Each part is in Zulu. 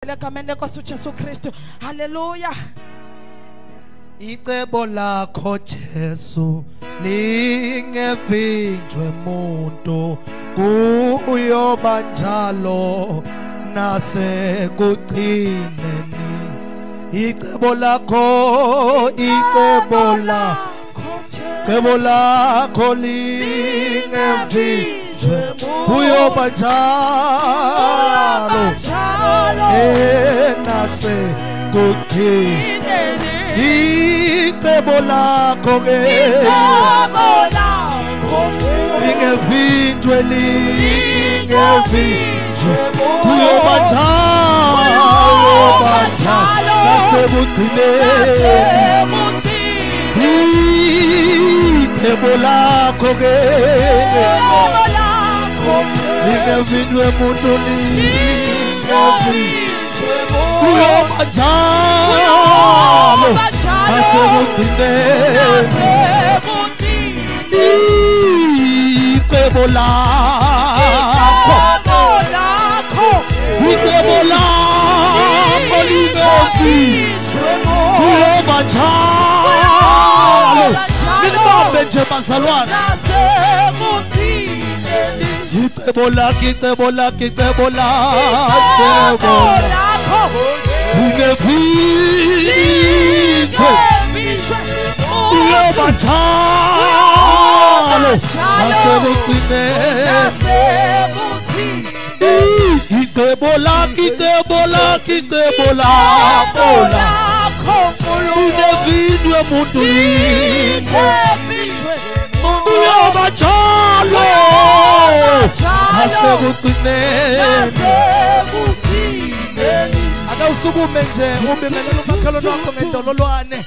Legameni lenkosi uJesu Kristu. Hallelujah. Icebo lakho Jesu lingevinjwe muntu kuyoba njalo nasekugcineni. Icebo lakho lingevinjwe kuyoba njalo nasekugcineni. Icebo lakho lingevinjwe kuyoba njalo nasekugcineni. Icebo lakho lingevinjwe muntu kuyoba njalo nasekugcineni. Icebo lakho lingevinjwe kuyoba njalo. Nibambe nje bazalwane. Icebo lakho lingevinjwe kuyoba njalo nasekugcineni. Icebo lakho lingevinjwe muntu kuyoba njalo nasekugcineni. Akawusukume nje ubingelele umakhelwane wakho ngendololwane.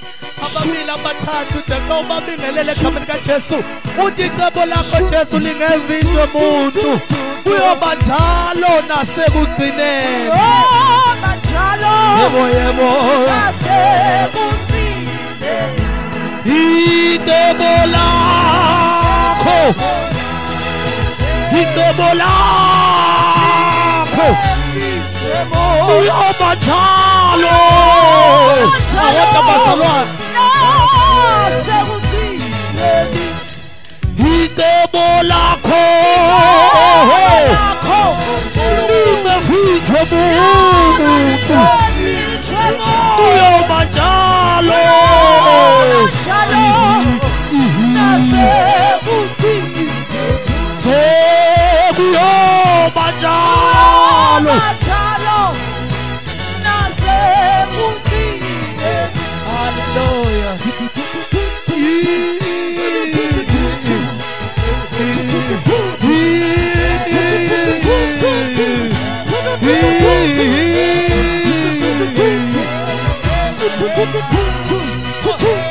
Ababili abathathu nje ubabingelele egameni kaJesu. Uthi icebo lakho Jesu lingevinjwe muntu kuyoba njalo nasekugcineni. Yebo icebo lakho kuyoba njalo. Awona bazalwane. Icebo lakho lingevinjwe muntu kuyoba njalo sekuyoba njalo. Hallelujah.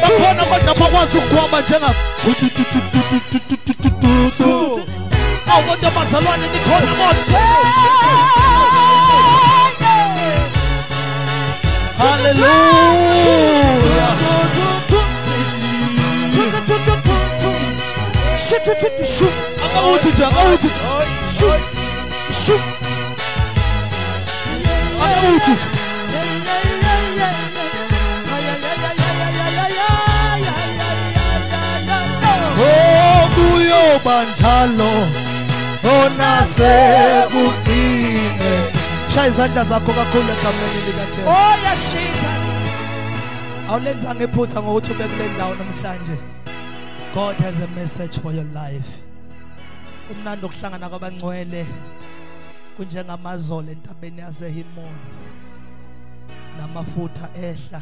Bakhona abantu abakwazi ukuhamba njengam. Awubantu abazalwane nikhona kodwa. Hallelujah. Akawuthi nje. Akawuthi nje. Kuyoba njalo nasekugcineni. Shaya izandla zakho kakhulu egameni likaJesu. Oh yes Jesus. Awulenzanga iphutha ngokuthi ube kule ndawo namhlanje. God has a message for your life. Kumnandi ukuhlangana kwabangcwele kunjengamazolo entabeni yaseHimoni. Namafutha ehla